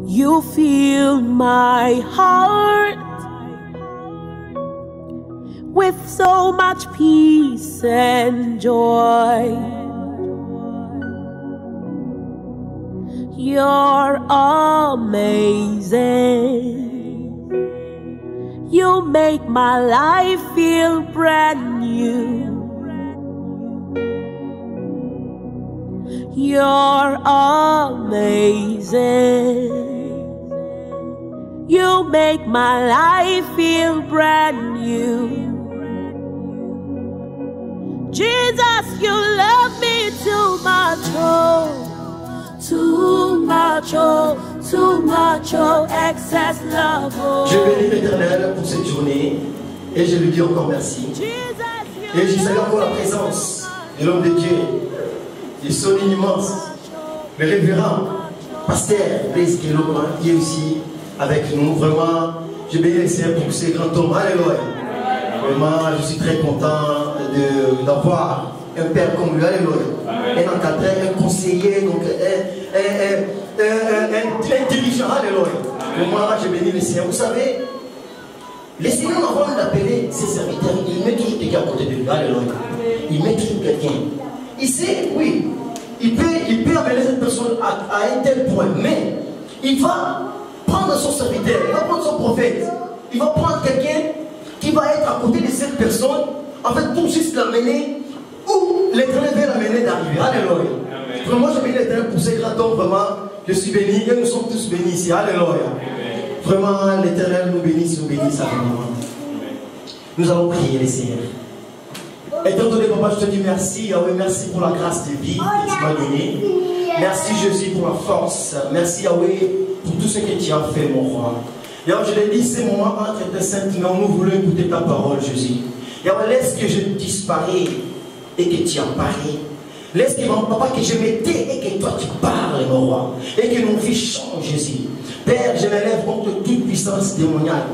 You fill my heart with so much peace and joy. You're amazing. You make my life feel brand new. You're amazing. You make my life feel brand new. Jesus, you love me too much, oh, too much, oh, too much, oh, excess love, oh. Je bénis l'Éternel pour cette journée et je lui dis encore merci. Et je salue encore la présence de l'homme de Dieu, du son immense, le révérend pasteur Blaise Keloma qui est aussi avec nous. Vraiment, je bénis le Seigneur pour ce grand homme. Alléluia. Vraiment, je suis très content d'avoir un père comme lui. Alléluia. Un encadré, un conseiller, donc un dirigeant. Alléluia. Vraiment, je bénis le Seigneur. Vous savez, le Seigneur, avant d'appeler ses serviteurs, il met toujours quelqu'un à côté de lui. Alléluia. Il met toujours quelqu'un. Il sait, oui, il peut amener cette personne à un tel point, mais il va prendre son serviteur, il va prendre son prophète, il va prendre quelqu'un qui va être à côté de cette personne, en fait, pour juste l'amener où l'Éternel veut l'amener d'arriver. Alléluia. Vraiment, je bénis l'Éternel pour ces grands hommes, vraiment, je suis béni, et nous sommes tous bénis ici. Alléluia. Vraiment, l'Éternel nous bénisse, vraiment. Nous allons prier les Seigneurs. Éternel Papa, je te dis merci, Yahweh, merci pour la grâce de vie que tu m'as donnée. Merci Jésus pour la force. Merci Yahweh pour tout ce que tu as fait, mon roi. Yahweh, je l'ai dit, c'est mon moment entre tes saintes mains, nous voulons écouter ta parole, Jésus. Yahweh, laisse que je disparais et que tu apparais. Laisse que mon papa, que je m'étais et que toi tu parles, mon roi. Et que nos vies changent, Jésus. Père, je m'élève contre toute puissance démoniaque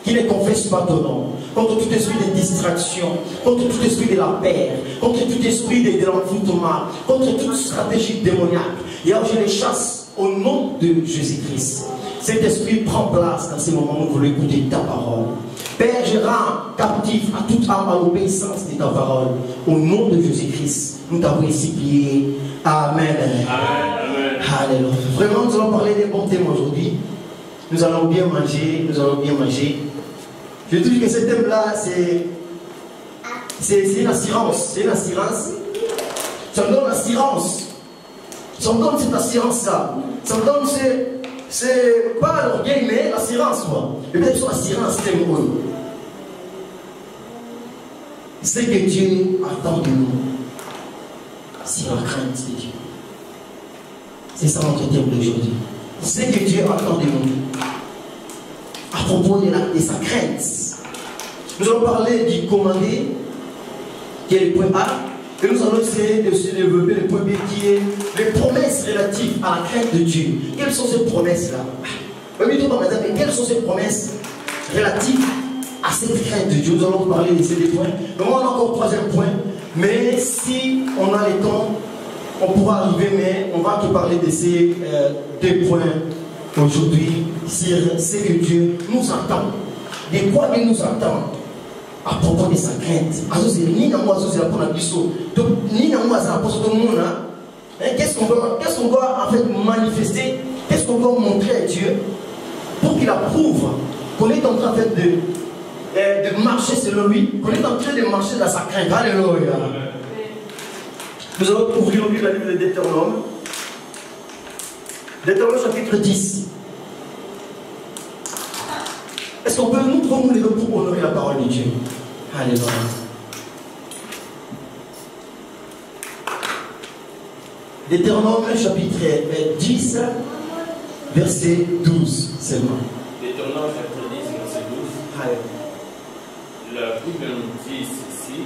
qui ne confesse pas ton nom, contre tout esprit de distraction, contre tout esprit de la paix, contre tout esprit de l'envoûtement, contre toute stratégie démoniaque. Et alors je les chasse au nom de Jésus-Christ. Cet esprit prend place dans ces moments où nous voulons écouter ta parole. Père, je rends captif à toute âme à l'obéissance de ta parole. Au nom de Jésus-Christ, nous t'avons ici prié. Amen. Amen. Alléluia. Vraiment, nous allons parler des bons thèmes aujourd'hui. Nous allons bien manger, nous allons bien manger. Je trouve que ce thème-là, c'est une assurance. C'est une assurance. Ça me donne l'assurance. Ça me donne cette assurance-là. Ça me donne c'est pas l'orgueil, mais l'assurance, quoi. Et bien, sur l'assurance, c'est moi. C'est que Dieu attend de nous. C'est la crainte de Dieu. C'est ça notre thème d'aujourd'hui. C'est que Dieu attend de nous. À propos de sa crainte. Nous allons parler du commandé, qui est le point A, et nous allons essayer de se développer le point B, qui est les promesses relatives à la crainte de Dieu. Quelles sont ces promesses-là? Quelles sont ces promesses relatives à cette crainte de Dieu? Nous allons parler de ces deux points. Donc, on a encore un troisième point, mais si on a le temps, on pourra arriver, mais on va te parler de ces deux points aujourd'hui, sur ce que Dieu nous attend. De quoi il nous attend à propos de sa crainte. Qu'est-ce qu'on doit en fait manifester? Qu'est-ce qu'on doit montrer à Dieu pour qu'il approuve qu'on est en train en fait, de marcher selon lui, qu'on est en train de marcher dans sa crainte. Alléluia. Nous allons ouvrir le livre de Deutéronome. Deutéronome chapitre 10. Est-ce qu'on peut nous prendre les deux pour honorer la parole de Dieu? Alléluia. Deutéronome chapitre 10, verset 12 seulement. Deutéronome chapitre 10, verset 12. Alléluia. La Bible nous dit ceci.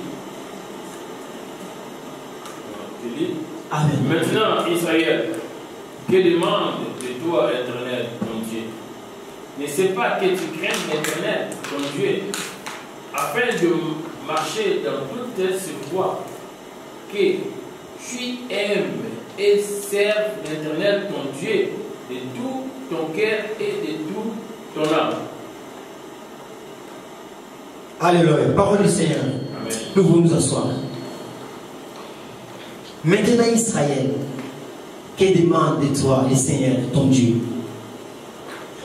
Amen. Maintenant, Israël, que demande de toi, Éternel, ton Dieu? Ne sais pas que tu craignes l'Éternel, ton Dieu, afin de marcher dans toutes ses voies, que tu aimes et serves l'Éternel, ton Dieu, de tout ton cœur et de tout ton âme. Alléluia. Parole du Seigneur. Amen. Nous voulons nous asseoir. Maintenant, Israël, que demande de toi le Seigneur, ton Dieu?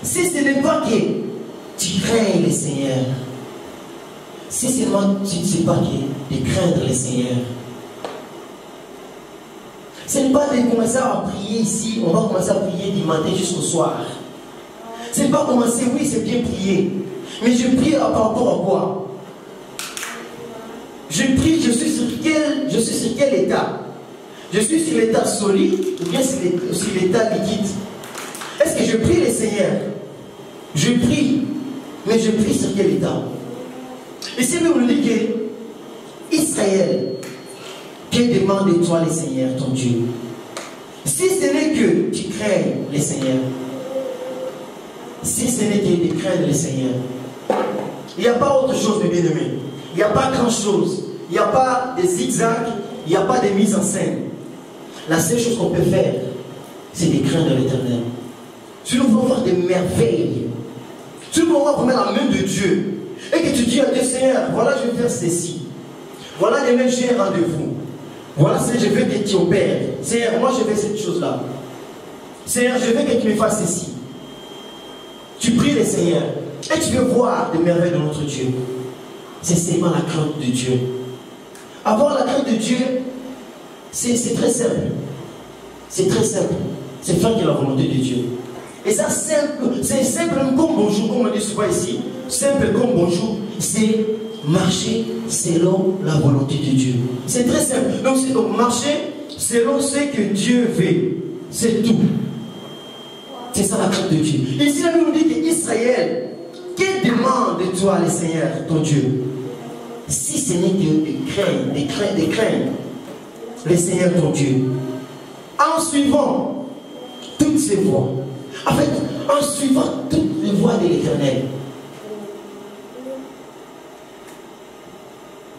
Si ce n'est pas que tu crains le Seigneur, si seulement tu ne sais pas que de craindre le Seigneur, ce n'est pas de commencer à prier ici, on va commencer à prier du matin jusqu'au soir. Ce n'est pas commencer, oui, c'est bien prier, mais je prie par rapport à quoi? Je prie, je suis sur quel état? Je suis sur l'état solide ou bien sur l'état liquide? Est-ce que je prie le Seigneur? Je prie, mais je prie sur quel état? Ici, nous nous dit que Israël, que demande de toi le Seigneur, ton Dieu? Si ce n'est que tu crains le Seigneur, si ce n'est que de craindre le Seigneur, il n'y a pas autre chose de bien-aimé. Il n'y a pas grand-chose. Il n'y a pas de zigzag. Il n'y a pas de mise en scène. La seule chose qu'on peut faire, c'est de craindre l'Éternel. Si nous voulons voir des merveilles, si nous voulons voir vraiment la main de Dieu, et que tu dis à Dieu, Seigneur, voilà, je vais faire ceci. Voilà, demain, j'ai un rendez-vous. Voilà, Seigneur, je veux que tu opères. Seigneur, moi, je veux cette chose-là. Seigneur, je veux que tu me fasses ceci. Tu pries le Seigneur, et tu veux voir des merveilles de notre Dieu. C'est seulement la crainte de Dieu. Avoir la crainte de Dieu, c'est très simple. C'est très simple. C'est faire que la volonté de Dieu. Et ça, c'est simple comme bonjour, comme on dit souvent ici. Simple comme bonjour, c'est marcher selon la volonté de Dieu. C'est très simple. Donc, c'est donc marcher selon ce que Dieu veut. C'est tout. C'est ça la crainte de Dieu. Ici, la Bible nous dit qu'Israël, que demande de toi le Seigneur, ton Dieu? Si ce n'est que de craindre le Seigneur, ton Dieu, en suivant toutes ses voies, en fait, en suivant toutes les voies de l'Éternel.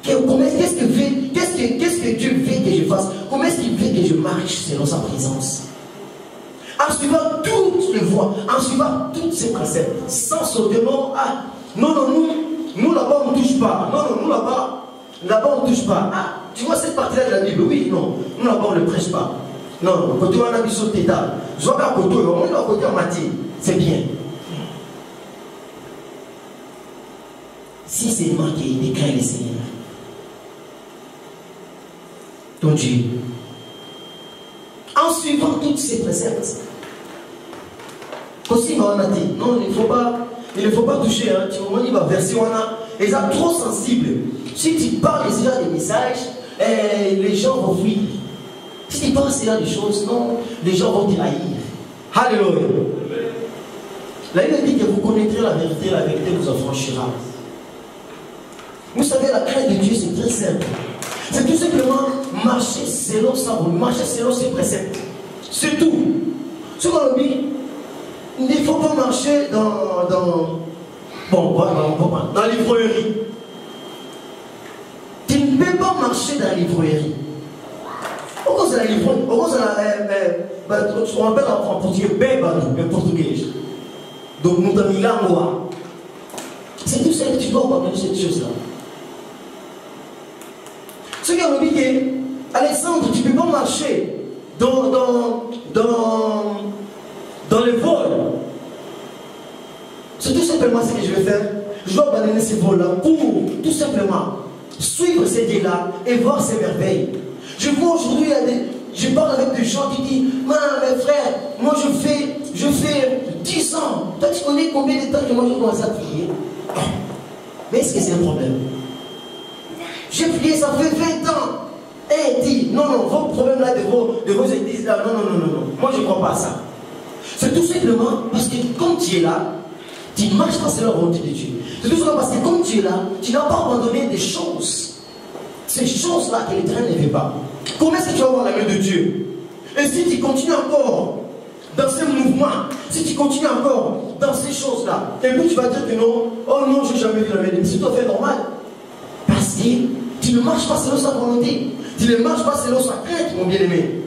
Qu'est-ce que Dieu veut que je fasse? Comment est-ce qu'il veut que je marche selon sa présence? En suivant toutes les voies, en suivant tous ses préceptes, sans sauter, non, nous là-bas on ne touche pas, non, nous là-bas on ne touche pas. Ah, tu vois cette partie-là de la Bible? Oui, non, nous là-bas on ne le prêche pas. Non, côté on a mis sur tes tables. Je vois qu'à côté, on est à côté en matière, c'est bien. Si c'est moi qui décrit le Seigneur, ton Dieu, en suivant toutes ces préceptes, aussi on a dit, non, il ne faut pas toucher, hein. Tu vois, il va verser, on a, les gens trop sensibles. Si tu parles déjà des messages, les gens vont fuir. Si tu parles déjà des choses, non, les gens vont te haïr. Alléluia. La Bible dit que vous connaîtrez la vérité vous affranchira. Vous savez, la crainte de Dieu, c'est très simple. C'est tout simplement marcher selon sa volonté, marcher selon ses préceptes. C'est tout. Ce qu'on dit, il ne faut pas marcher dans l'ivrognerie. Tu ne peux pas marcher dans l'ivrognerie. Pourquoi c'est la l'ivrognerie? Pourquoi c'est on appelle en portugais bêbado, en portugais. Donc nous avons mis la loi. C'est tout ça que tu dois abandonner cette chose-là. Ce qui a dit que, Alexandre, tu ne peux pas marcher dans les vols. C'est tout simplement ce que je vais faire. Je dois abandonner ces vols-là pour tout simplement suivre ces dieux-là et voir ces merveilles. Je vois aujourd'hui, je parle avec des gens qui disent, mes frères, moi je fais 10 ans. Toi tu connais combien de temps que moi je commence à prier? Mais est-ce que c'est un problème? J'ai prié, ça fait 20 ans. Et dit, non, vos problèmes là de vos églises là, non. Moi je ne crois pas à ça. C'est tout simplement parce que comme tu es là, tu marches pas selon la volonté de Dieu. C'est tout simplement parce que comme tu es là, tu n'as pas abandonné des choses. Ces choses-là que l'Éternel ne veut pas. Comment est-ce que tu vas avoir la main de Dieu? Et si tu continues encore dans ce mouvement, si tu continues encore dans ces choses-là, et puis tu vas dire que non, oh non, je n'ai jamais vu la main de Dieu. C'est tout à fait normal. Parce que tu ne marches pas selon sa volonté. Tu ne marches pas selon sa crainte, mon bien-aimé.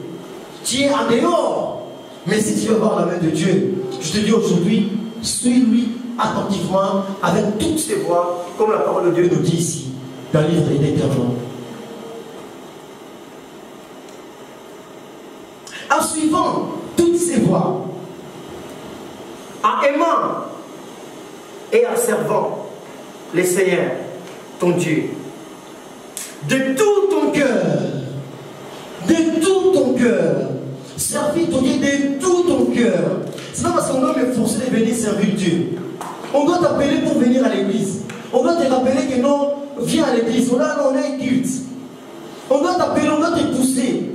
Tu es en dehors. Mais si tu veux voir la main de Dieu, je te dis aujourd'hui, suis-lui attentivement avec toutes ses voies, comme la parole de Dieu nous dit ici, dans le livre d'Éternel. En suivant toutes ces voies, en aimant et en servant le Seigneur, ton Dieu, de tout ton cœur, de tout ton cœur, servir ton Dieu de tout ton cœur. C'est pas parce qu'on doit me forcer de venir servir Dieu. On doit t'appeler pour venir à l'église. On doit te rappeler que non, viens à l'église. On a un culte. On doit t'appeler, on doit te pousser.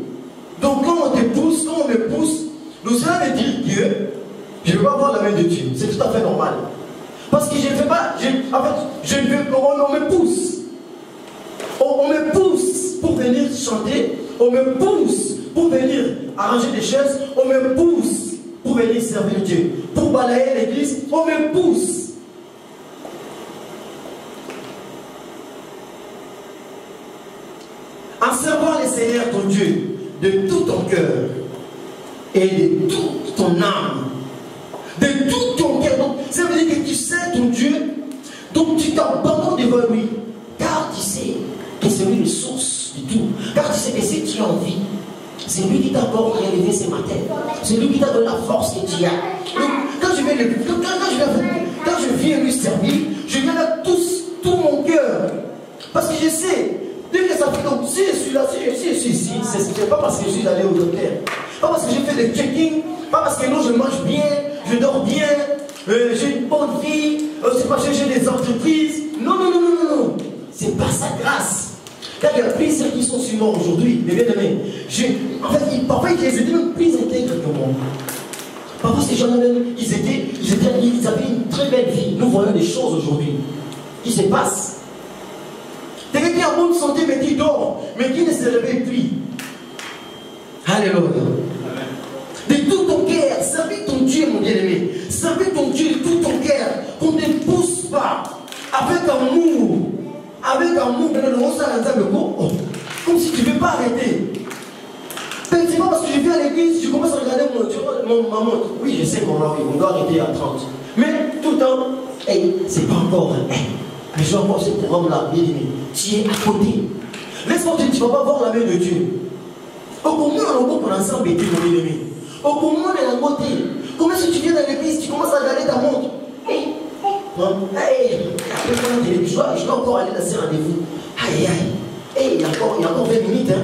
Donc quand on te pousse, quand on me pousse, nous allons me dire Dieu, je ne veux pas voir la main de Dieu. C'est tout à fait normal. Parce que je ne fais pas, en fait, je ne veux, on me pousse. On me pousse pour venir chanter. On me pousse pour venir arranger des chaises. On me pousse pour venir servir Dieu. Pour balayer l'église, on me pousse. En servant le Seigneur ton Dieu de tout ton cœur et de toute ton âme, de tout ton cœur. Donc, ça veut dire que tu sais ton Dieu, donc tu t'abandonnes devant lui, car tu sais que c'est lui la source du tout. Car tu sais que si tu as envie, c'est lui qui t'a encore réveillé ce matin. C'est lui qui t'a donné la force que tu as. Donc, quand je viens lui servir, je viens là tout mon cœur. Parce que je sais, dès que ça fait donc, si je suis là, si je suis ici, c'est pas parce que je suis allé au docteur, pas parce que j'ai fait des check-in, pas parce que non, je mange bien, je dors bien, j'ai une bonne vie, c'est parce que j'ai des entreprises. Non, non, non, non, non, non. C'est pas sa grâce. Car il y a plusieurs qui sont sur moi aujourd'hui, les bien-aimés. En fait, parfois, ils étaient même plus intègres que moi. Parfois, ces gens-là, ils avaient une très belle vie. Nous voyons des choses aujourd'hui qui se passent. Quelqu'un qui est en bonne santé, mais qui dort, mais qui ne se réveille plus. Alléluia. De tout ton cœur, servis ton Dieu, mon bien-aimé. Servis ton Dieu de tout ton cœur. Qu'on ne te pousse pas. Avec amour. Avec amour. Comme si tu ne veux pas arrêter. C'est pas parce que je viens à l'église, je commence à regarder ma montre. Oui, je sais qu'on doit arrêter à 30. Mais tout le temps, hey, c'est pas encore. Mais je vais encore ce programme-là, bien aimé. Tu es à côté. Laisse-moi te dire, tu ne vas pas voir la main de Dieu. Au comment on a ensemble été, mon bien aimé. Au comment on est à côté. Comment si tu viens dans l'église, tu commences à regarder ta montre. Je dois encore aller dans ce rendez-vous. Aïe, aïe. Il y a encore 20 minutes. Hein.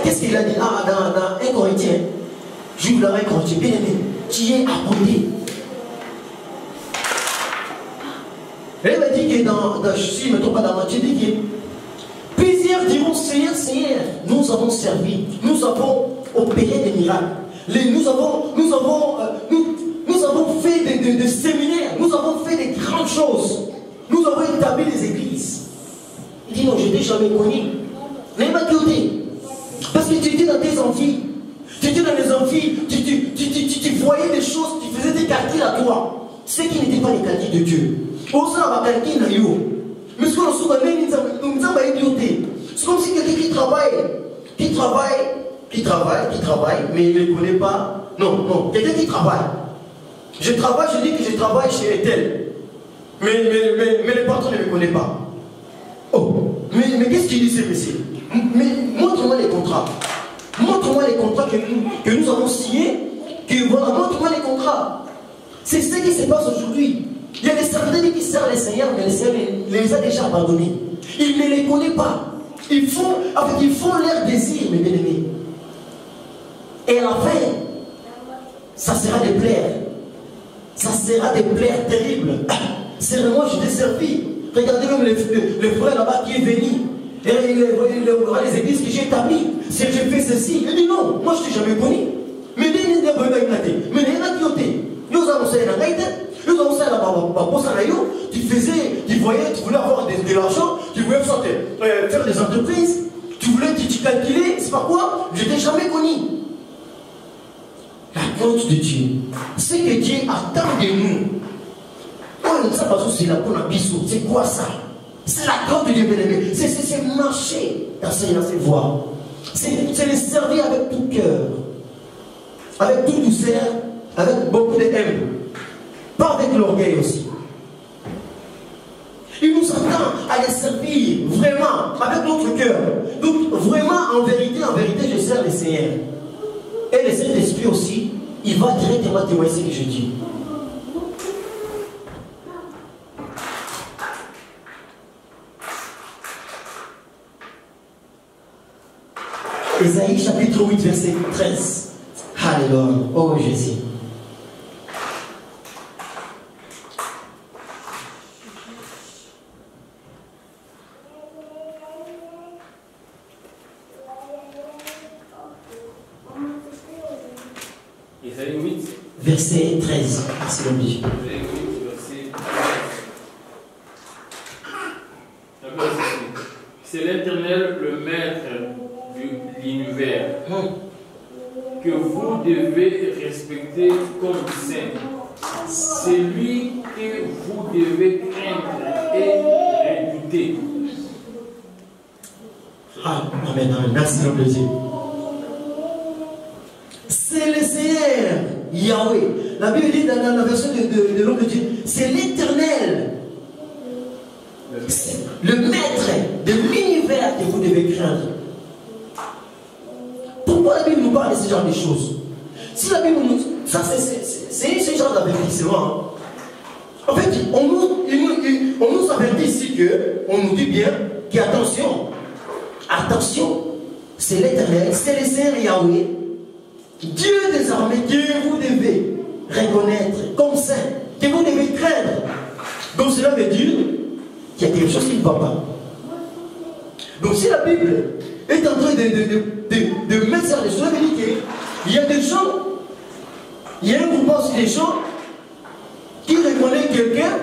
Qu'est-ce qu'il a dit dans 1 Corinthien? J'ouvre la 1 Corinthien. Bien aimé, tu es à côté. Elle m'a dit que si je ne me trompe pas dans ma tu dis que plusieurs diront Seigneur, Seigneur, nous avons servi, nous avons opéré des miracles. Nous avons fait des séminaires, nous avons fait des grandes choses, nous avons établi des églises. Il dit non, je ne t'ai jamais connu. Mais il m'a écouté. Parce que tu étais dans tes envies. Tu étais dans les envies, tu voyais des choses, tu faisais des calculs à toi. Ce qui n'était pas les calculs de Dieu. Mais ce qu'on a souvent c'est comme si quelqu'un qui travaille, mais il ne connaît pas. Non, quelqu'un qui travaille. Je dis que je travaille chez Etel. Mais le patron ne me connaît pas. Oh, mais qu'est-ce qu'il dit ce monsieur? Mais montre-moi les contrats. Montre-moi les contrats que nous avons signés. Voilà, montre-moi les contrats. C'est ce qui se passe aujourd'hui. Il y a des serviteurs qui servent les Seigneurs, mais les Seigneurs les a déjà abandonnés. Ils ne les connaissent pas. Ils font leur désir, mes bien-aimés. Et à la fin, ça sera des plaies. Ça sera des plaies terribles. C'est vraiment, je t'ai servi. Regardez même le frère là-bas qui est venu. Et il voit les églises que j'ai établies. Si j'ai fait ceci, il dit non, moi je ne t'ai jamais connu. Mais il y a tu voulais avoir de l'argent, tu voulais faire des entreprises, tu voulais calculer, c'est pas quoi, je ne t'ai jamais connu. La compte de Dieu, ce que Dieu attend de nous. C'est quoi ça? C'est la compte de Dieu, bien-aimé. C'est marcher dans ses voies. C'est les servir avec tout cœur, avec toute douceur, avec beaucoup de haine. pas avec l'orgueil aussi. Il nous attend à les servir vraiment avec notre cœur. Donc vraiment en vérité, je sers le Seigneur. Et le Saint-Esprit aussi, il va directement témoigner ce que je dis. Ésaïe chapitre 8 verset 13. Alléluia. Oh Jésus. Ésaïe 8. Verset 13. Merci l'oblige. Ésaïe 8, verset 13. C'est l'Éternel, le Maître de l'univers, que vous devez respecter comme saint. C'est lui que vous devez craindre et redouter. Amen, amen. Merci l'oblige. C'est le Seigneur, Yahweh. La Bible dit dans la version de l'homme de Dieu, c'est l'Éternel, le Maître de l'univers que vous devez craindre. Pourquoi la Bible nous parle de ce genre de choses? Si la Bible nous... Ça, c'est ce genre d'avertissement. En fait, on nous avertit ici on nous dit bien qu'attention, attention, c'est l'Éternel, c'est le Seigneur Yahweh, Dieu des armées, que vous devez reconnaître comme saint, que vous devez craindre. Donc cela veut dire qu'il y a quelque chose qui ne va pas. Donc si la Bible est en train de mettre ça, cela veut dire qu'il y a des gens, il y a un groupe aussi des gens qui reconnaissent quelqu'un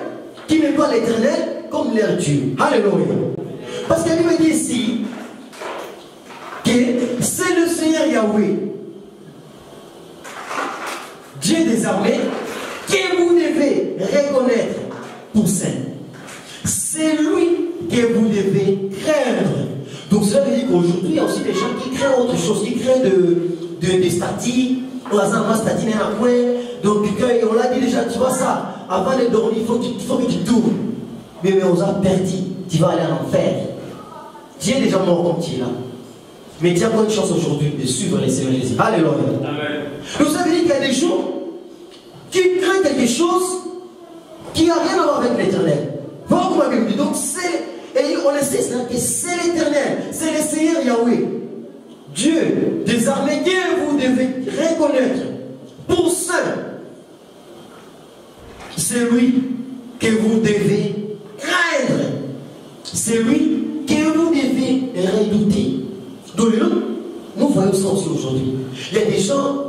qui n'est pas l'Éternel comme leur Dieu. Alléluia. Parce qu'elle me dit ici que c'est le Seigneur Yahweh, Dieu des armées, que vous devez reconnaître pour saint. C'est lui que vous devez craindre. Donc cela veut dire qu'aujourd'hui, il y a aussi des gens qui craignent autre chose, qui craignent des statues. On a un statue dans un coin. Donc on l'a dit déjà, tu vois ça, avant de dormir, il faut que tu tournes. Mais on a perdu, tu vas aller en enfer. Tu es déjà mort comme tu es là. Mais tu as bonne chance aujourd'hui de suivre les Seigneur Jésus. Alléluia. Amen. Donc ça veut dire qu'il y a des gens qui craignent quelque chose qui n'a rien à voir avec l'Éternel. Voilà comment la Bible dit. Donc on le sait, que c'est l'Éternel, c'est le Seigneur Yahweh, Dieu des armées que vous devez reconnaître pour saint. C'est lui que vous devez craindre. C'est lui que vous devez redouter. Donc nous voyons ça aussi aujourd'hui. Il y a des gens,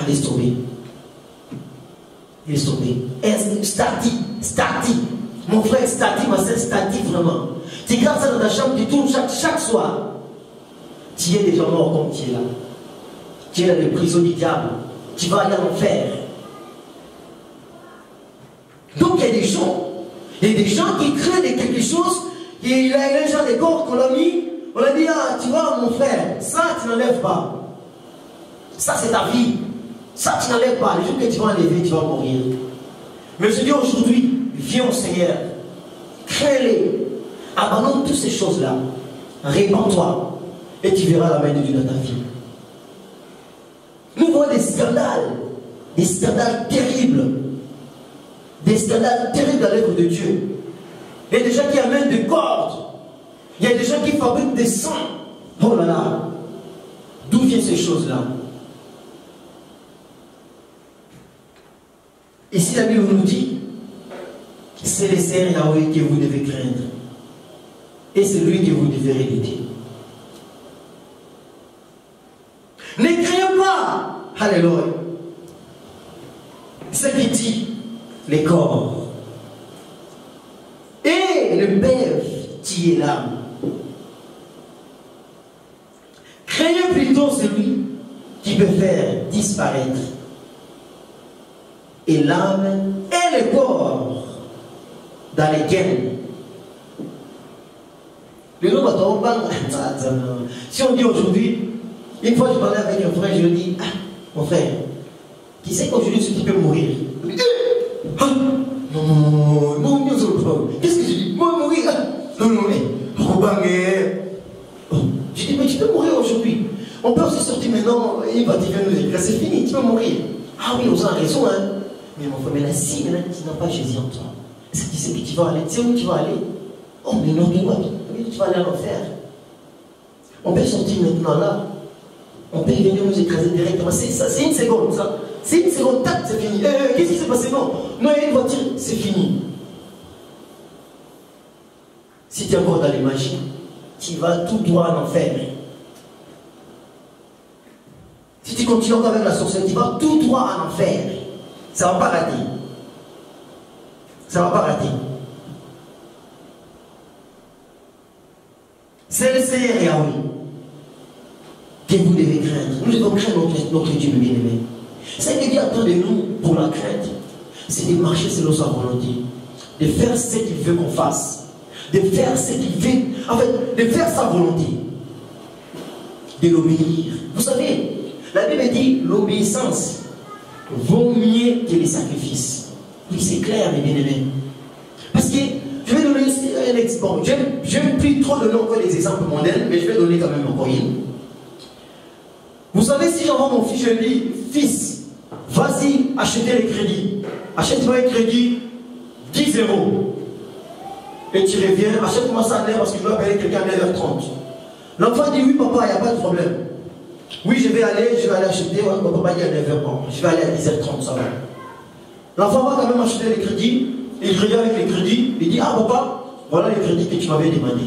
laisse tomber. Laisse tomber. Stati. Mon frère, stati, ma soeur, stati vraiment. Tu gardes ça dans ta chambre, tu tournes chaque soir. Tu es déjà mort comme tu es là. Tu es dans les prisons du diable. Tu vas aller en enfer. Donc il y a des gens qui craignent quelque chose. Et il y a un genre de corps qu'on l'a mis. On a dit, tu vois mon frère, ça tu n'enlèves pas. Ça c'est ta vie. Ça tu n'enlèves pas. Le jour que tu vas enlever, tu vas mourir. Mais je dis aujourd'hui, viens au Seigneur. Crée-les. Abandonne toutes ces choses-là. Répands-toi. Et tu verras la main de Dieu dans ta vie. Nous voyons des scandales terribles. Des scandales terribles dans l'œuvre de Dieu. Il y a des gens qui amènent des cordes. Il y a des gens qui fabriquent des sangs. Oh là là. D'où viennent ces choses-là? Ici, la Bible nous dit, c'est le Seigneur Yahweh que vous devez craindre. Et c'est lui que vous devez redouter. Ne craignez pas. Alléluia. Ce qui dit les corps. Et le bœuf qui est l'âme. Craignez plutôt celui qui peut faire disparaître et l'âme et le corps dans les gaines. Si on dit aujourd'hui, une fois je parlais avec un frère, je lui dis, mon frère, qui sait qu'aujourd'hui tu peux mourir? Ah, non, qu'est-ce que je dis? Moi, mourir. Non, mais. Je dis, mais tu peux mourir aujourd'hui. On peut se sortir maintenant, il va dire nous écrire, c'est fini, tu peux mourir. Ah oui, on a raison, hein. Mais mon frère, mais là, si maintenant tu n'as pas Jésus en toi, est-ce que tu sais que tu vas aller? Tu sais où tu vas aller? Oh, mais non, mais tu vas aller en enfer. On peut sortir maintenant là. On peut venir nous écraser directement. C'est ça, c'est une seconde, ça. C'est une seconde, tac, c'est fini. Qu'est-ce qui s'est passé? Non, il y a une voiture, c'est fini. Si tu es encore dans les magies, tu vas tout droit en enfer. Si tu continues encore avec la sorcellerie, tu vas tout droit en enfer. Ça ne va pas rater. Ça ne va pas rater. C'est le Seigneur Yahweh que vous devez craindre. Nous devons craindre notre Dieu bien-aimé. Ce que Dieu attend de nous pour la crainte, c'est de marcher selon sa volonté, de faire ce qu'il veut qu'on fasse, de faire ce qu'il veut, en fait, de faire sa volonté, de l'obéir. Vous savez, la Bible dit l'obéissance vaut mieux que les sacrifices. Oui, c'est clair, mes bien-aimés. Parce que je vais donner un exemple. Je n'aime plus trop donner encore des exemples mondains, mais je vais donner quand même encore une. Vous savez, si j'envoie mon fils, je lui dis, fils, vas-y, achetez les crédits. Achète-moi un crédit, 10 €. Et tu reviens, achète-moi ça à 9 parce que je dois payer quelqu'un à 9h30. L'enfant dit, oui, papa, il n'y a pas de problème. Oui, je vais aller acheter, mon papa dit à 9h, bon, je vais aller à 10h30, ça va. L'enfant va quand même acheter les crédits, il revient avec les crédits, il dit, ah papa, voilà les crédits que tu m'avais demandé.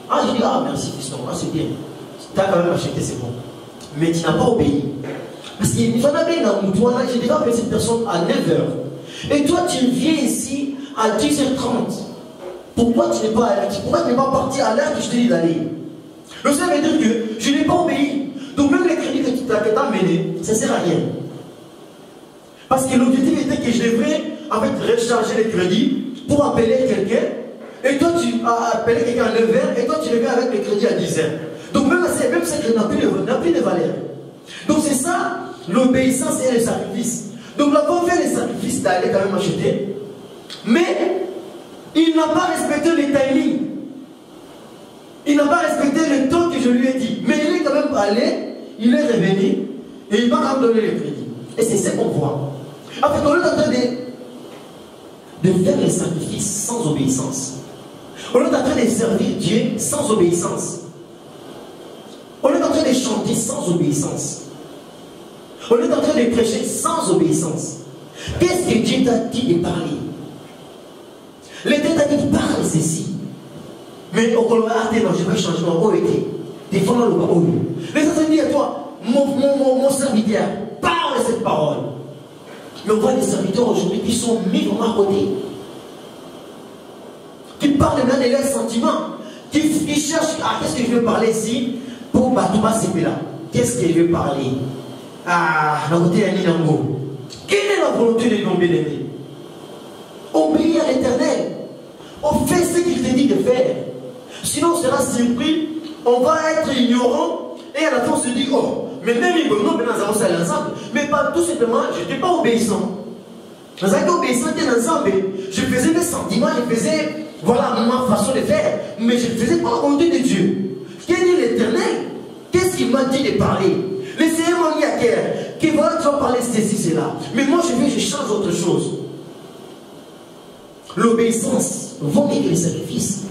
Ah, je dis, ah merci, fils, ah, c'est bien. Tu as quand même acheté, c'est bon. Mais tu n'as pas obéi. Parce qu'il y en a bien dans toi, j'ai déjà appelé cette personne à 9h. Et toi, tu viens ici à 10h30. Pourquoi tu n'es pas parti à l'heure que je te dis d'aller? Le ça veut dire que je n'ai pas obéi. Donc même les crédits que tu as amenés, ça ne sert à rien. Parce que l'objectif était que je devrais en fait recharger les crédits pour appeler quelqu'un. Et toi tu as appelé quelqu'un à 9h et toi tu reviens avec les crédits à 10h. Donc même ce crédit n'a plus de valeur. Donc c'est ça l'obéissance et le sacrifice. Donc là on fait les sacrifices d'aller quand même acheter. Mais il n'a pas respecté les timings. Il n'a pas respecté le temps que je lui ai dit. Mais il est quand même allé, il est revenu et il m'a quand même donné les crédits. Et c'est ce qu'on voit. En fait, on est en train de faire les sacrifices sans obéissance. On est en train de servir Dieu sans obéissance. On est en train de chanter sans obéissance. On est en train de prêcher sans obéissance. Qu'est-ce que Dieu t'a dit de parler? L'État t'a dit de parler ceci. Mais au Colorado, non, je vais changer mon OET. Défendons le bas. Les autres disent à toi, mon serviteur, parle cette parole. Mais on voit des serviteurs aujourd'hui qui sont mis vraiment à côté. Qui parlent maintenant de leurs sentiments. Qui cherchent, ah, qu'est-ce que je veux parler ici pour Batouba Sepela? Qu'est-ce que je veux parler? Ah, d'un côté, il y a Ninango. Quelle est la volonté de nos bien-aimés? Obéir à l'Éternel. On fait ce qu'il te dit de faire. Sinon, on sera surpris, on va être ignorant, et à la fin, on se dit, oh, mais même si nous avons ça ensemble, mais pas tout simplement, je n'étais pas obéissant. Nous étions obéissants ensemble. Je faisais mes sentiments, je faisais, voilà, ma façon de faire, mais je ne faisais pas la volonté de Dieu. Quel est l'Éternel? Qu'est-ce qu'il m'a dit de parler? Le Seigneur m'a mis à cœur, que voilà, tu vas parler ceci, cela. Mais moi, je change autre chose. L'obéissance vaut mieux que les sacrifices.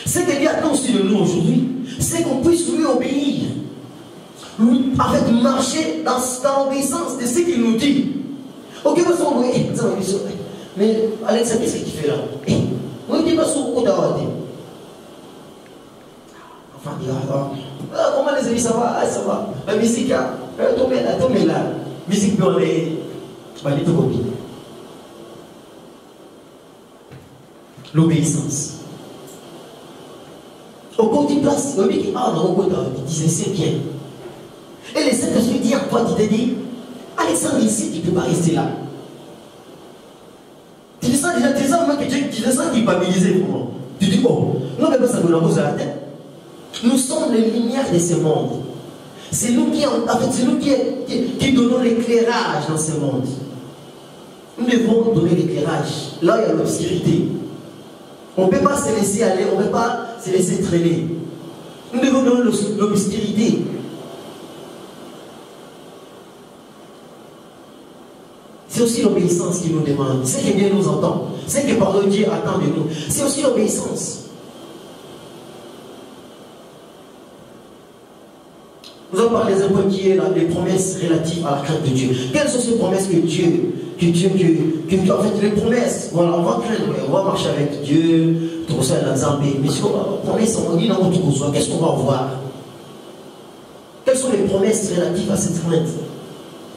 Ce que Dieu attend aussi de nous aujourd'hui, c'est qu'on puisse lui obéir. Lui, en fait, marcher dans l'obéissance de ce qu'il nous dit. Ok, mais Alexa, qu'est-ce que tu fais là? Moi, je dis pas sur quoi d'avoir dit. Enfin, comment les amis, ça va? Ah, ça va. La musique, tombez là. Musique, on est. L'obéissance. Au côté place, il dit, ah non, il disait c'est bien. Et les Saint-Esprit dit à toi, tu te dis, Alexandre, ici, tu ne peux pas rester là. Tu te sens déjà, tu te sens culpabilisé pour moi. Tu dis, oh, non, mais ça nous pose à la tête. Nous sommes les lumières de ce monde. C'est nous qui, en fait, c'est nous qui donnons l'éclairage dans ce monde. Nous devons donner l'éclairage. Là, il y a l'obscurité. On ne peut pas se laisser aller, on ne peut pas se laisser traîner. Nous devons donner l'obscurité. C'est aussi l'obéissance qui nous demande. C'est que Dieu nous entend. C'est que pardon Dieu attend de nous. C'est aussi l'obéissance. Nous allons parler d'un point qui est là, les promesses relatives à la crainte de Dieu. Quelles sont ces promesses que Dieu, en fait, les promesses, voilà, on va craindre, on va marcher avec Dieu, tout ça, la Zambie. Mais si on va promesse, on dit dans notre besoin, qu'est-ce qu'on va voir? Quelles sont les promesses relatives à cette crainte?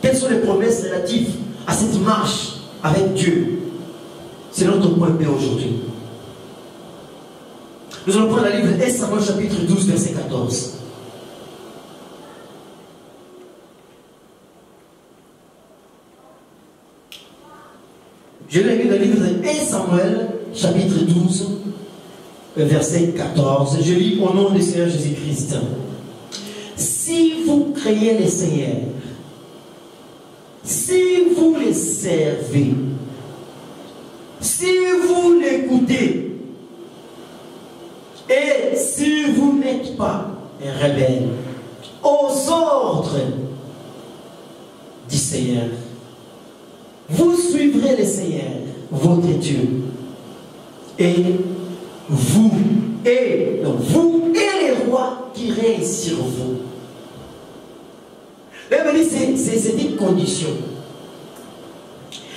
Quelles sont les promesses relatives à cette marche avec Dieu? C'est notre point B aujourd'hui. Nous allons prendre le livre 1 Samuel chapitre 12, verset 14. Je l'ai lu dans le livre de 1 Samuel, chapitre 12, verset 14. Je lis au nom du Seigneur Jésus-Christ. Si vous craignez le Seigneur, si vous les servez, si vous l'écoutez, et si vous n'êtes pas un rebelle aux ordres du Seigneur, vous suivrez le Seigneur, votre Dieu, et vous et les rois qui règnent sur vous. C'est une condition.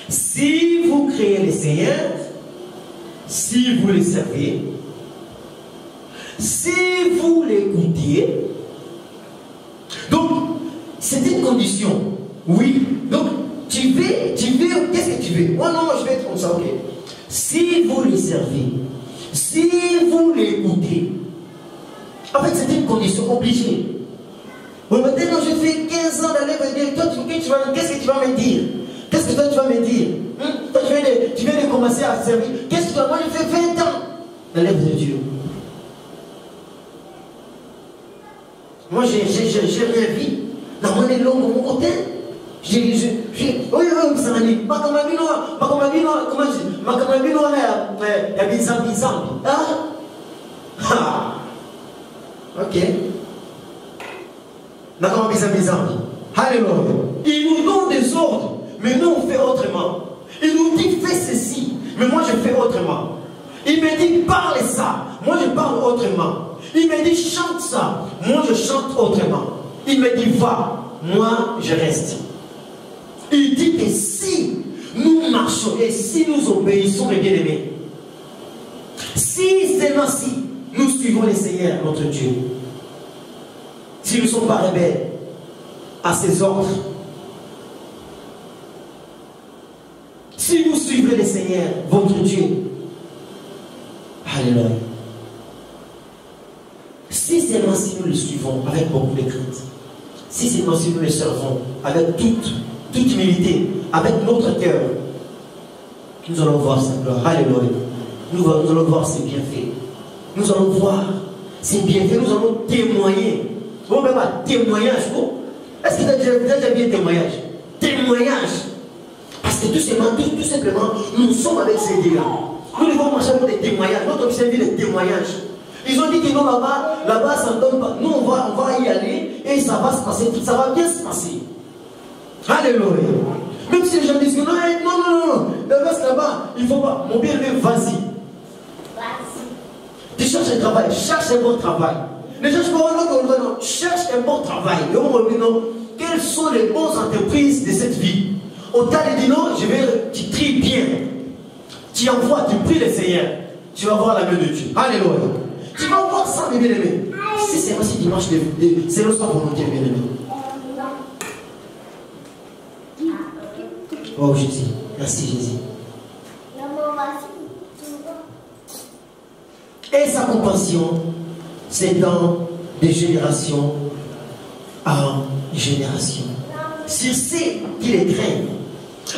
Si vous créez le Seigneur, si vous le servez, si vous l'écoutez, donc c'est une condition. Oui, donc tu veux, qu'est-ce que tu veux? Moi, non, je vais être comme ça, ok. Si vous le servez, si vous l'écoutez, en fait, c'est une condition obligée. Bon, maintenant, je fais 15 ans d'aller me dire, toi, qu'est-ce que tu vas me dire? Qu'est-ce que toi, tu vas me dire? Toi, tu viens de commencer à servir. Qu'est-ce que toi, moi, je fais 20 ans dans l'œuvre de Dieu. Moi, j'ai rêvé dans mon élan, de mon côté. Oui, ça m'a dit, ma camarade, ok. Alléluia. Il nous donne des ordres, mais nous on fait autrement. Il nous dit fais ceci, mais moi je fais autrement. Il me dit parle ça, moi je parle autrement. Il me dit chante ça, moi je chante autrement. Il me dit va, moi je reste. Il dit que si nous marchons et si nous obéissons les bien-aimés, si seulement si nous suivons le Seigneur, notre Dieu, si nous ne sommes pas rebelles à ses ordres, si vous suivez le Seigneur, votre Dieu, alléluia. Si seulement si nous le suivons avec beaucoup de crainte, si seulement si nous le servons avec toute humilité, avec notre cœur, nous allons voir sa gloire. Alléluia. Nous allons voir ses bienfaits. Nous allons voir ses bienfaits. Nous allons témoigner. Bon, même pas témoignage. Est-ce que tu as déjà vu un témoignage? Témoignage. Parce que tout simplement, nous sommes avec ces dieux-là. Nous devons marcher avec des témoignages. Notre officiel dit des témoignages. Ils ont dit que non, là-bas, ça ne donne pas. Nous, on va y aller et ça va se passer. Ça va bien se passer. Alléluia. Même si les gens disent que non, là-bas, il ne faut pas. Mon bien-aimé, vas-y. Tu cherches un travail, cherche un bon travail. Ne cherche pas non, cherche un bon travail. Quelles sont les bonnes entreprises de cette vie? On t'a dit non, tu tries bien. Tu envoies, tu pries le Seigneur. Tu vas voir la main de Dieu. Alléluia. Tu vas voir ça, mes bien-aimés. Si c'est aussi dimanche, c'est le soir volonté, mes bien-aimés. Oh Jésus, merci Jésus. Et sa compassion s'étend de génération en génération sur ceux qui les craignent.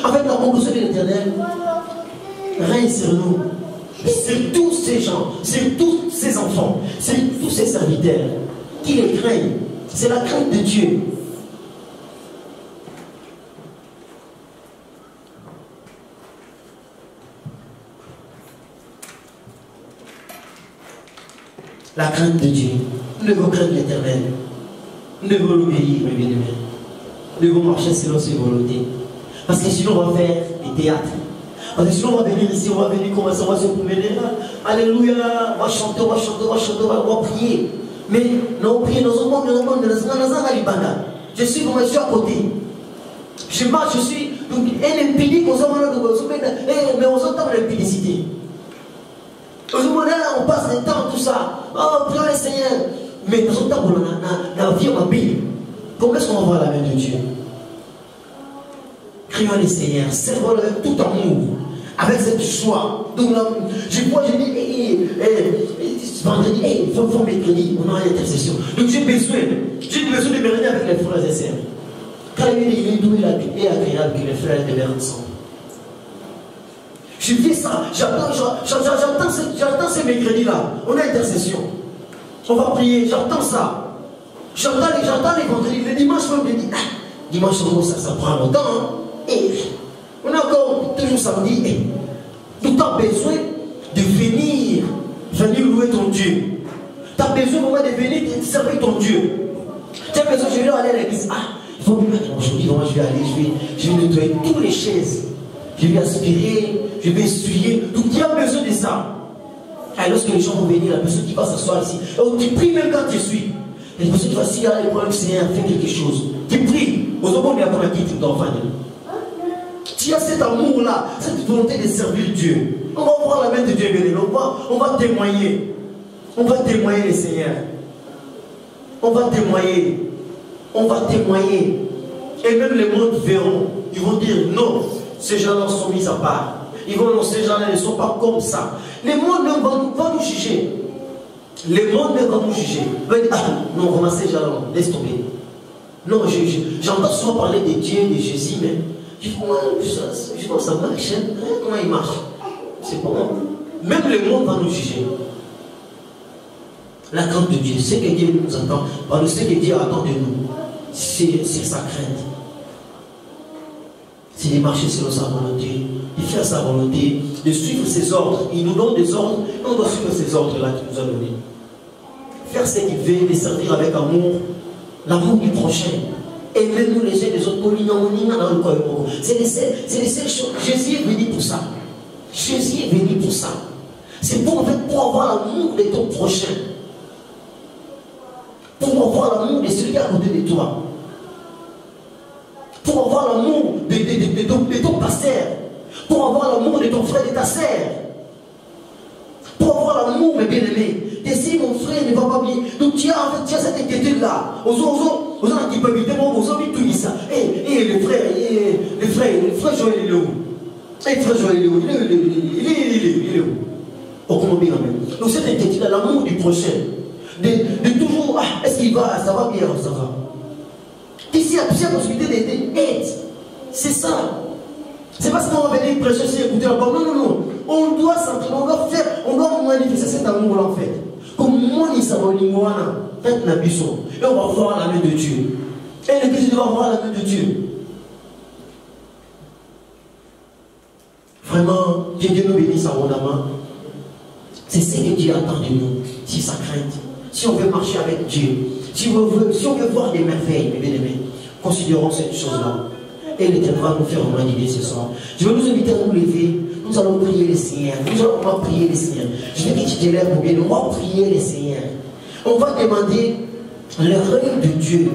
En fait, la compassion de l'Éternel règne sur nous, sur tous ces gens, sur tous ces enfants, sur tous ces serviteurs qui les craignent. C'est la crainte de Dieu. La crainte de Dieu. Nous devons craindre l'Éternel. Nous devons l'obéir, mes bien-aimés. Nous devons marcher selon ses volontés. Parce que sinon, on va faire des théâtres. Parce que sinon, on va venir ici, on va venir commencer, on va se promener. Alléluia, on va chanter, on va chanter, on va chanter, on va prier. Mais non, prier dans un monde, je suis comme je suis à côté. Je marche, je suis. Donc, elle est impédique, mais on entend l'impédicité. On passe le temps, tout ça. Oh, prions le Seigneur. Mais dans ce temps, on a la vie en Bible. Comment est-ce qu'on va voir la main de Dieu? Prions le Seigneur, servons-le avec tout amour, avec cette joie. Donc, je dis, vendredi, il faut mercredi, on a une intercession. Donc, j'ai besoin de me réunir avec les frères et sœurs. Car il est doux et agréable que les frères demeurent ensemble. Je fais ça, j'attends ces mercredis-là. On a intercession. On va prier, j'attends ça. J'attends les vendredis, les dimanches, même les dimanche, ça prend longtemps. Hein? Et on a encore toujours samedi. Donc tu as besoin de venir louer ton Dieu. Tu as besoin de venir servir ton Dieu. Tu as besoin, je vais aller à l'église. Il faut me mettre aujourd'hui, je vais aller, je vais nettoyer toutes les chaises. Je vais aspirer, je vais essuyer. Donc tu as besoin de ça. Et lorsque les gens vont venir, la personne qui va s'asseoir ici, tu pries même quand tu suis. Et la personne qui va s'y aller, le Seigneur, fais quelque chose. Tu pries. Aux hommes, il y a pour qui tu dois faire. Tu as cet amour-là, cette volonté de servir Dieu. On va voir la main de Dieu venir. On va témoigner. On va témoigner le Seigneur. On va témoigner. On va témoigner. Et même les mondes verront. Ils vont dire non, ces gens-là sont mis à part. Ils vont dire ces gens-là ne sont pas comme ça. Les mondes vont nous juger. Les mondes vont nous juger. Ils vont dire non, vraiment ces gens-là, laisse tomber. Non, j'entends souvent parler de Dieu, de Jésus, mais je vois ça marche. Hein? Comment il marche? C'est pas bon. Même le monde va nous juger. La crainte de Dieu, ce que Dieu nous attend, par ce que Dieu attend de nous, c'est sa crainte. C'est de marcher selon sa volonté, de faire sa volonté, de suivre ses ordres. Il nous donne des ordres, et on doit suivre ces ordres-là qu'il nous a donnés. Faire ce qu'il veut, les servir avec amour, l'amour du prochain. Aimer nous les uns des autres. C'est les seules choses. Jésus est venu pour ça. Jésus est venu pour ça. C'est pour, en fait, pour avoir l'amour de ton prochain. Pour avoir l'amour de celui qui est à côté de toi. Pour avoir l'amour de ton pasteur. Pour avoir l'amour de ton frère et de ta sœur. Pour avoir l'amour, mes bien-aimés. Et si mon frère ne va pas bien, donc tu as cette inquiétude-là. Aux gens qui peuvent éviter, aux gens qui tout ça. Et le frère Joël, il est où? Et le frère Joël, il est où? Il est où? Oh, comment bien même. Donc cette inquiétude-là, l'amour du prochain. De toujours, est-ce qu'il va, ça va bien, ça va. Ici, il y a plusieurs possibilités d'être. C'est ça. C'est parce qu'on va venir prêcher si écouter la parole. Non. On doit s'entraîner, on doit manifester cet amour-là en fait. Comme moi, il s'en va faites la buisson. Et on va voir la main de Dieu. Et l'église doit voir la main de Dieu. Vraiment, que Dieu nous bénisse abondamment. C'est ce que Dieu attend de nous. Si sa crainte. Si on veut marcher avec Dieu. Si on veut voir des merveilles, mes bien-aimés, considérons cette chose-là. Et l'Éternel va nous faire vraiment l'idée ce soir. Je vais nous inviter à nous lever. Nous allons prier le Seigneur. On va prier le Seigneur. Je vais que tu te lèves pour bien. On va prier le Seigneur. On va demander le règne de Dieu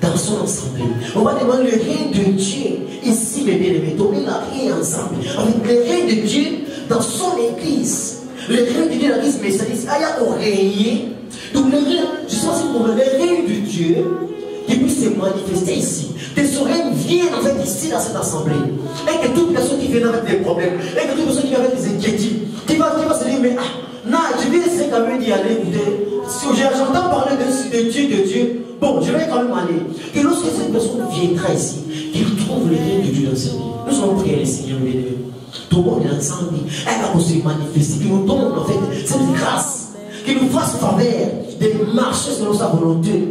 dans son assemblée. On va demander le règne de Dieu ici, mes bien-aimés. On la règne ensemble. Avec le règne de Dieu dans son église. Le règne de Dieu dans l'église messianique. Aïe, au règne. Donc le règne, je suis aussi pour le règne de Dieu qui puisse se manifester ici. Que ce règne vienne en fait ici dans cette assemblée. Et que toute personne qui vient avec des problèmes, et que toute personne qui vient avec des inquiétudes, qui va se dire, mais non, je vais essayer quand même d'y aller, écoutez. Si j'entends parler de Dieu, bon, je vais quand même aller. Que lorsque cette personne viendra ici, qu'il trouve le règne de Dieu dans sa vie. Nous allons prier le Seigneur, béni. Tout le monde est ensemble, elle va se manifester, qu'il nous donne en fait cette grâce, qu'il nous fasse faveur de marcher selon sa volonté.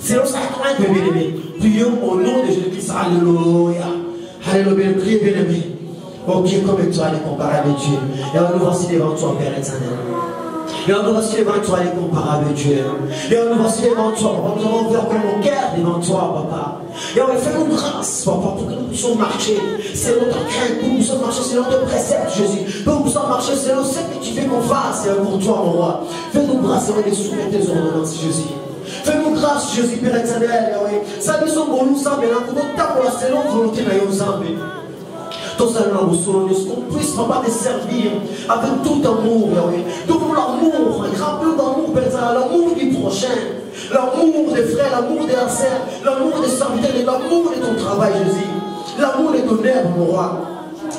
Selon sa crainte, mes bien-aimés. Prions au nom de Jésus-Christ. Alléluia. Alléluia. Priez, bien-aimés. Oh Dieu, comme tu as les comparer avec Dieu. Et on nous voici devant toi, Père éternel. Et nous voici devant toi, l'incomparable Dieu. Et nous voici devant toi, papa. Nous avons ouvert comme mon cœur devant toi, papa. Et on va faire une grâce, papa, pour que nous puissions marcher selon ta crainte, pour que nous puissions marcher selon tes préceptes, Jésus. Pour que nous puissions marcher selon ce que tu fais qu'on fasse pour toi, mon roi. Fais-nous grâce et les soumettre tes ordonnances, Jésus. Fais-nous grâce, Jésus, Père éternel. Ça nous sommes pour nous, ça, mais là, pour nous, pour la selon volonté, nous sommes. Qu'on puisse, papa, te servir avec tout amour, tout l'amour, rappelons d'amour, l'amour du prochain, l'amour des frères, l'amour des sœurs, l'amour des serviteurs, l'amour de ton travail, Jésus, l'amour de ton œuvre, mon roi.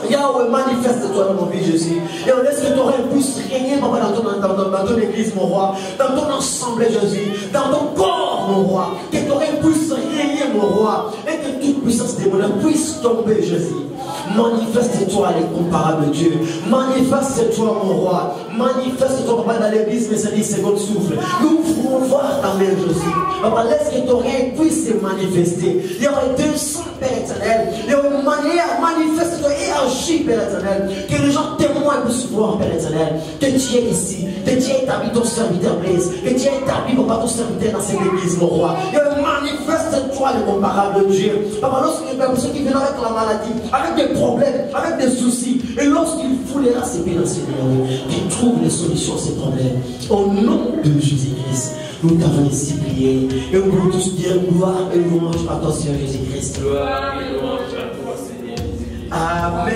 Yahweh, manifeste-toi dans nos vies, Jésus. Et on laisse que ton règne puisse régner, papa, dans ton église, mon roi, dans ton assemblée, Jésus, dans ton corps, mon roi. Que ton règne puisse régner, mon roi, et que toute puissance démoniaque puisse tomber, Jésus. Manifeste-toi, l'incomparable Dieu. Manifeste-toi, mon roi. Manifeste-toi, papa, dans l'église, mes amis, seconde souffle. Nous voulons voir ta main, Jésus. Papa, laisse que ton règne puisse se manifester. Il y aura 200 Père éternel. Il y aura une manière, manifeste-toi et agis, Père éternel. Que les gens témoignent puissent voir, Père éternel, que tu es ici, que tu as établi ton serviteur, Blaise, que tu as établi, papa, ton serviteur dans cette église, mon roi. Et manifeste-toi, l'incomparable Dieu. Papa, lorsque les personnes qui viennent avec la maladie, avec des problèmes, avec des soucis, et lorsqu'il foulera ses pieds dans ses Seigneur, qu'il trouve les solutions à ces problèmes. Au nom de Jésus-Christ, nous t'avons ici prié. Et nous voulons tous dire gloire et louange à ton Seigneur Jésus-Christ. Gloire et louange à toi, Seigneur. Amen.